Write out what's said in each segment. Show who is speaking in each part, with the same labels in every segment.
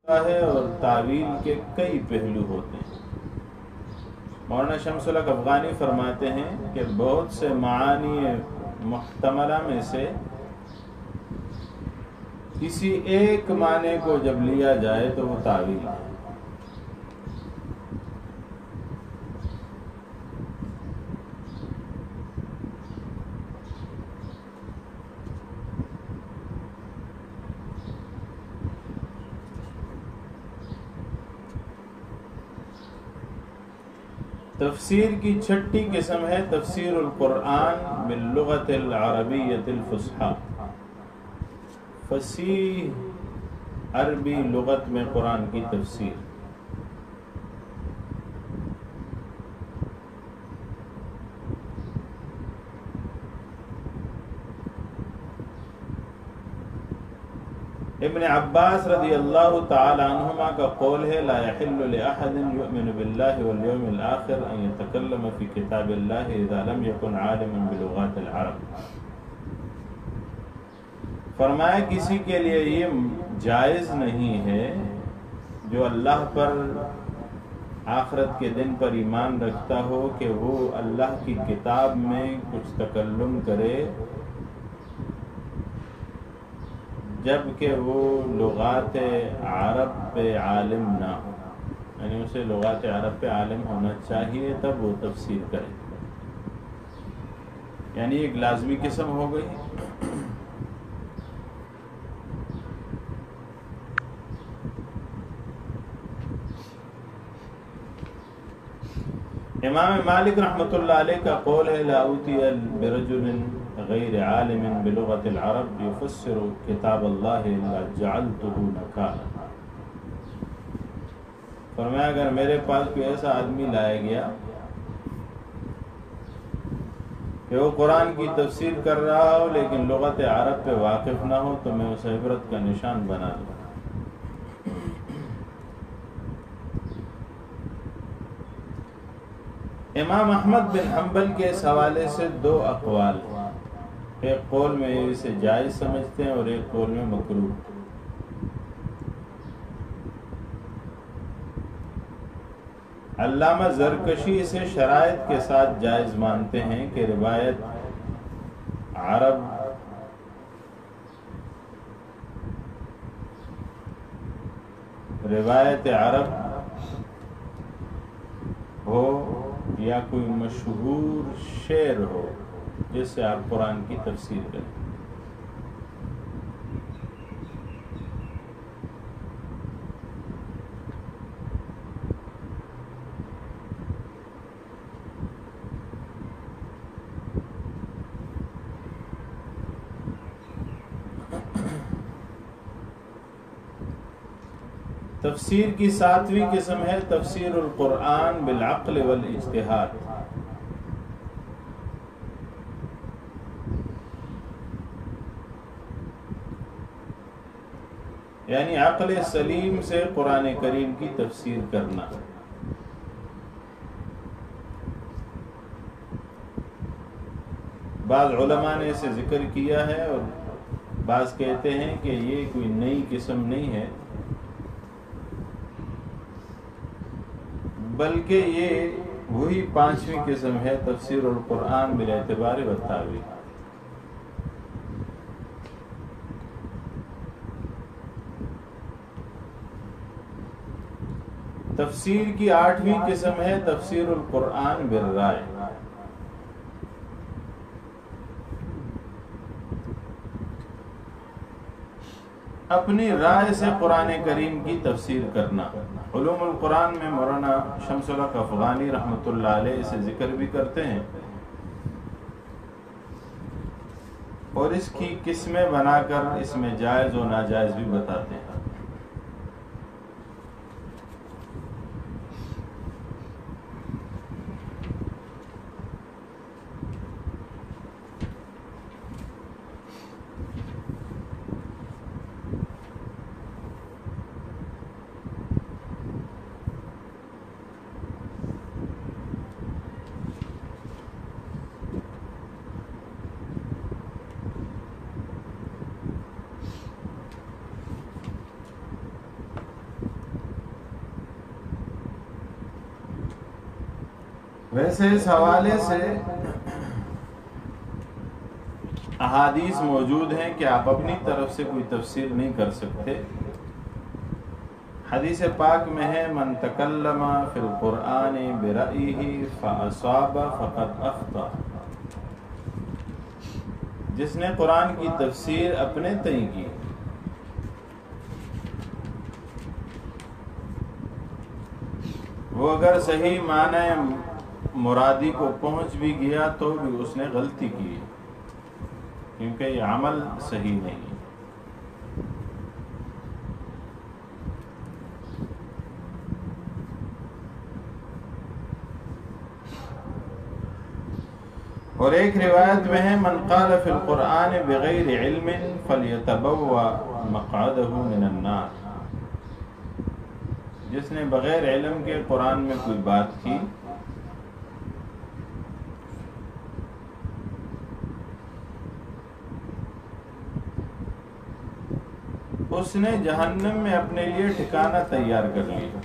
Speaker 1: ہے اور تعویل کے کئی پہلو ہوتے ہیں۔ مولانا شمس الحق افغانی فرماتے ہیں کہ بہت سے معانی محتملہ میں سے کسی ایک معنی کو جب لیا جائے تو وہ تعویل ہے۔ تفسیر کی چھٹی قسم ہے تفسیر القرآن باللغت العربیۃ الفصحی، فصیح عربی لغت میں قرآن کی تفسیر۔ ابن عباس رضی اللہ تعالی عنہما کا قول ہے لا يحل لأحد يؤمن بالله واليوم الآخر ان يتكلم في کتاب اللہ اذا لم يكن عالما بلغات العرب۔ فرمایا کسی کے لیے یہ جائز نہیں ہے جو اللہ پر آخرت کے دن پر ایمان رکھتا ہو کہ وہ اللہ کی کتاب میں کچھ تکلم کرے جبکہ وہ لغات عرب پہ عالم نہ ہو، یعنی اسے لغات عرب پہ عالم ہونا چاہیے تب وہ تفسیر کرے، یعنی ایک لازمی قسم ہو گئی۔ امام مالک رحمۃ اللہ علیہ کا قول ہے لا اوتی برجل غیر عالم بلغت العرب یفسر کتاب اللہ الا جعلته نکالا۔ فرمایا اگر میرے پاس کوئی ایسا آدمی لایا گیا کہ وہ قرآن کی تفسیر کر رہا ہو لیکن لغت عرب پہ واقف نہ ہو تو میں اسے عبرت کا نشان بنا دوں۔ امام احمد بن حنبل کے اس حوالے سے دو اقوال ہیں، ایک قول میں اسے جائز سمجھتے ہیں اور ایک قول میں مکروہ۔ علامہ زرکشی اسے شرائط کے ساتھ جائز مانتے ہیں کہ روایت عرب ہو یا کوئی مشہور شعر ہو جس سے آپ قرآن کی تفسیر کریں۔ تفسیر کی ساتویں قسم ہے تفسیر القرآن بالعقل والاجتہاد، یعنی عقل سلیم سے قرآن کریم کی تفسیر کرنا۔ بعض علماء نے اسے ذکر کیا ہے اور بعض کہتے ہیں کہ یہ کوئی نئی قسم نہیں ہے بلکہ یہ وہی پانچویں قسم ہے تفسیر القرآن بالاعتبار والتاویل۔ تفسیر کی آٹھویں قسم ہے تفسیر القرآن بالرائے، اپنی رائے سے قرآن کریم کی تفسیر کرنا۔ علوم القرآن میں مولانا شمس الحق افغانی رحمۃ اللہ علیہ اسے ذکر بھی کرتے ہیں اور اس کی قسمیں بنا کر اس میں جائز و ناجائز بھی بتاتے ہیں۔ ویسے اس حوالے سے احادیث موجود ہیں کہ آپ اپنی طرف سے کوئی تفسیر نہیں کر سکتے. حدیث پاک میں ہے من تکلم فی القرآن برأیہ فاصاب فقد اخطأ. جس نے قرآن کی تفسیر اپنے تئیں کی وہ اگر صحیح معنی مرادی کو پہنچ بھی گیا تو بھی اس نے غلطی کی، کیونکہ یہ عمل صحیح نہیں ہے. اور ایک روایت میں ہے من قال فی القرآن بغیر علم فلیتبوأ مقعدہ من النار. جس نے بغیر علم کے قرآن میں کوئی بات کی اس نے جہنم میں اپنے لیے ٹھکانہ تیار کر لیا.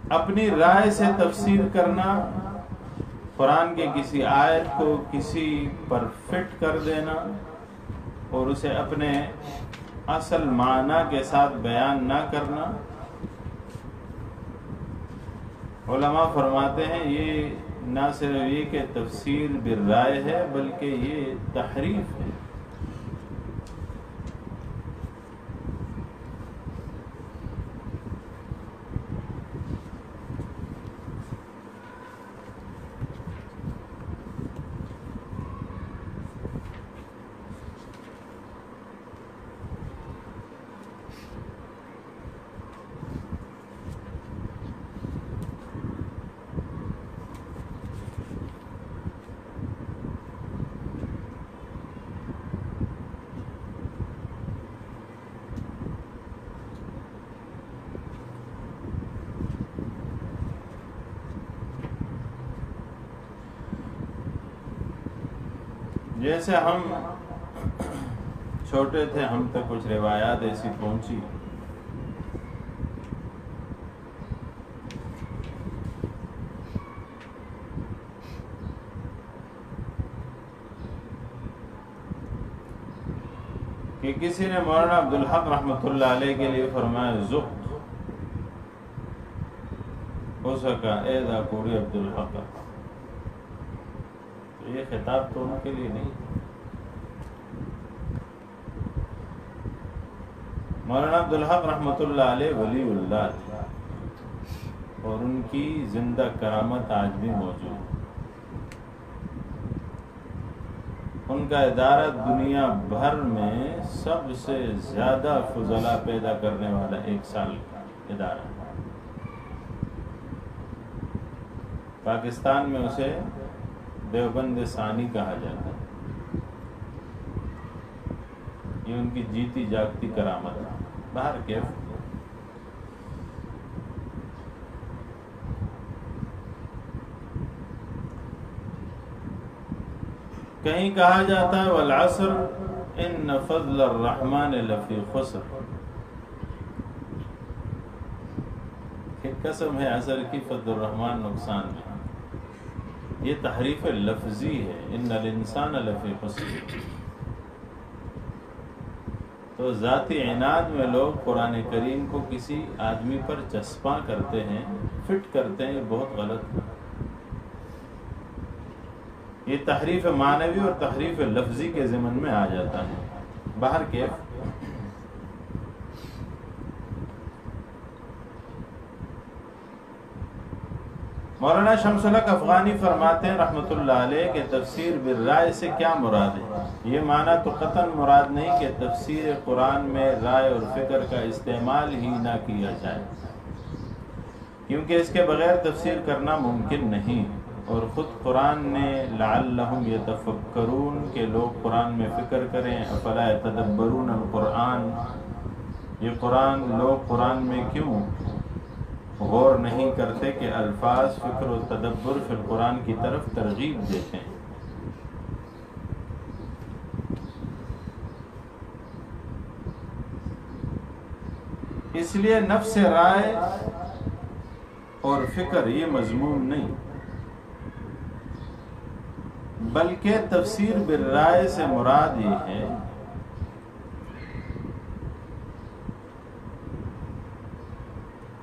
Speaker 1: اپنی رائے سے تفسیر کرنا، قرآن کے کسی آیت کو کسی پر فٹ کر دینا اور اسے اپنے اصل معنی کے ساتھ بیان نہ کرنا، علماء فرماتے ہیں یہ نہ صرف یہ کہ تفسیر بالرائے ہے بلکہ یہ تحریف ہے. جیسے ہم چھوٹے تھے ہم تک کچھ روایات ایسی پہنچی کہ کسی نے مولانا عبدالحق رحمۃ اللہ علیہ کے لیے فرمایا زخ ہو سکا اے دا کوڑی عبدالحق. یہ خطاب تو ان کے لیے نہیں. مولانا عبدالحق رحمۃ اللہ علیہ ولی اللہ تھے اور ان کی زندہ کرامت آج بھی موجود. ان کا ادارہ دنیا بھر میں سب سے زیادہ فضلاء پیدا کرنے والا ایک سال کا ادارہ ہے. پاکستان میں اسے دیوبند ثانی کہا جاتا ہے. یہ ان کی جیتی جاگتی کرامت ہے. باہر کیف کہیں کہا جاتا ہے والعصر ان فضل الرحمن لفی خسر. ایک قسم ہے عصر کی فضل الرحمن نقصان میں. یہ تحریف لفظی ہے ان الانسان لفی خسر. تو ذاتی عناد میں لوگ قرآن کریم کو کسی آدمی پر چسپاں کرتے ہیں، فٹ کرتے ہیں. یہ بہت غلط ہے. یہ تحریف معنوی اور تحریف لفظی کے ضمن میں آ جاتا ہے. باہر کیف مولانا شمس الحق افغانی فرماتے ہیں رحمۃ اللہ علیہ کہ تفسیر بالرائے سے کیا مراد ہے؟ یہ معنی تو قطعاً مراد نہیں کہ تفسیر قرآن میں رائے اور فکر کا استعمال ہی نہ کیا جائے، کیونکہ اس کے بغیر تفسیر کرنا ممکن نہیں. اور خود قرآن نے لعلہم یتفکرون کہ لوگ قرآن میں فکر کریں، افلا یتدبرون القرآن یہ لوگ قرآن میں کیوں غور نہیں کرتے کہ الفاظ، فکر و تدبر فی القرآن کی طرف ترغیب دیتے ہیں؟ اس لیے نفس رائے اور فکر یہ مذموم نہیں، بلکہ تفسیر بالرائے سے مراد یہ ہے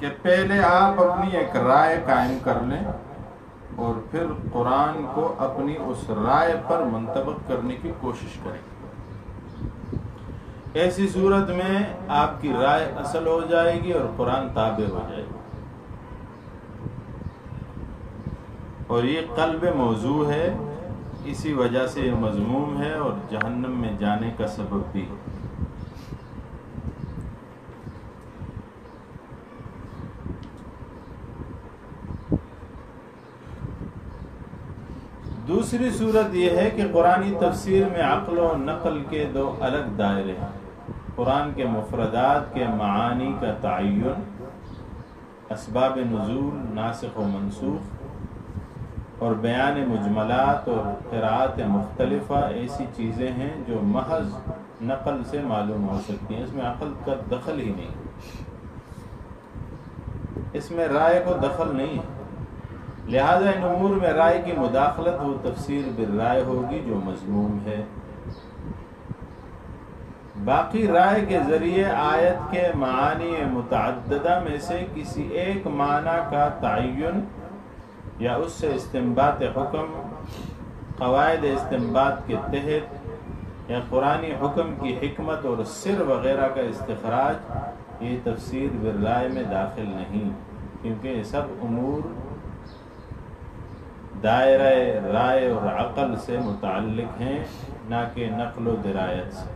Speaker 1: کہ پہلے آپ اپنی ایک رائے قائم کر لیں اور پھر قرآن کو اپنی اس رائے پر منطبق کرنے کی کوشش کریں۔ ایسی صورت میں آپ کی رائے اصل ہو جائے گی اور قرآن تابع ہو جائے گا، اور یہ قلب موضوع ہے، اسی وجہ سے یہ مذموم ہے اور جہنم میں جانے کا سبب بھی ہے۔ دوسری صورت یہ ہے کہ قرآنی تفسیر میں عقل و نقل کے دو الگ دائرے ہیں۔ قرآن کے مفردات کے معانی کا تعین، اسباب نزول، ناسخ و منسوخ، اور بیان مجملات اور قراءات مختلفہ ایسی چیزیں ہیں جو محض نقل سے معلوم ہو سکتی ہیں، اس میں عقل کا دخل ہی نہیں، اس میں رائے کو دخل نہیں ہے، لہذا ان امور میں رائے کی مداخلت وہ تفسیر بالرائے ہوگی جو مذموم ہے۔ باقی رائے کے ذریعے آیت کے معانی متعددہ میں سے کسی ایک معنی کا تعین یا اس سے استنباط حکم، قواعد استنباط کے تحت، یا قرآنی حکم کی حکمت اور سر وغیرہ کا استخراج، یہ تفسیر بالرائے میں داخل نہیں، کیونکہ یہ سب امور دائرہ رائے اور عقل سے متعلق ہیں، نہ کہ نقل و درایت سے۔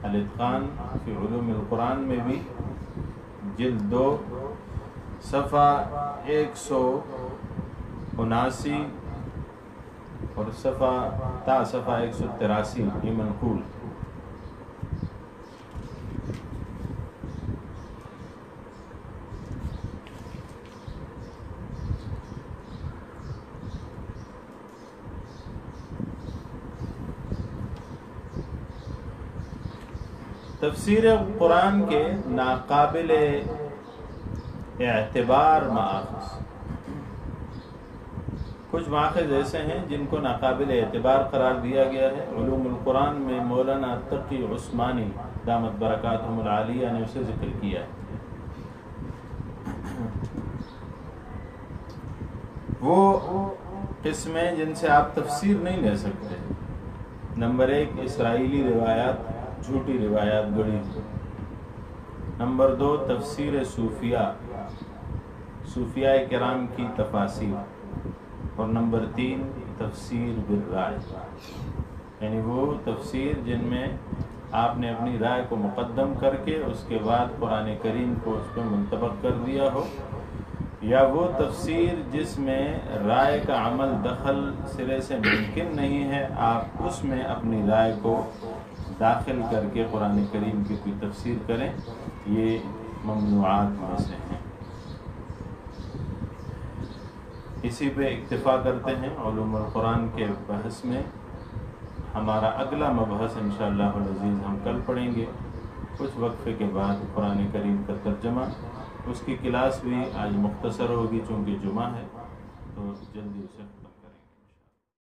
Speaker 1: الاتقان فی علوم القرآن میں بھی جلد 2 صفحہ 179 اور صفحہ 183 یہ منقول۔ تفسیر قرآن کے ناقابل اعتبار مآخذ، کچھ مآخذ ایسے ہیں جن کو ناقابل اعتبار قرار دیا گیا ہے۔ علوم القرآن میں مولانا تقی عثمانی دامت برکاتہم العالیہ نے اسے ذکر کیا ہے۔ وہ قسمیں جن سے آپ تفسیر نہیں لے سکتے، نمبر 1 اسرائیلی روایات، جھوٹی روایات گڑی، نمبر 2 تفسیر صوفیاء کرام کی تفاسیر، اور نمبر 3 تفسیر بالرائے، یعنی وہ تفسیر جن میں آپ نے اپنی رائے کو مقدم کر کے اس کے بعد قرآن کریم کو اس پہ منطبق کر دیا ہو، یا وہ تفسیر جس میں رائے کا عمل دخل سرے سے ممکن نہیں ہے، آپ اس میں اپنی رائے کو داخل کر کے قرآن کریم کی کوئی تفسیر کریں، یہ ممنوعات میں سے ہیں۔ اسی پہ اکتفا کرتے ہیں علوم القرآن کے بحث میں۔ ہمارا اگلا مبحث انشاءاللہ العزیز ہم کل پڑھیں گے، کچھ وقفے کے بعد قرآن کریم کا ترجمہ۔ اس کی کلاس بھی آج مختصر ہوگی چونکہ جمعہ ہے، تو جلدی اسے ختم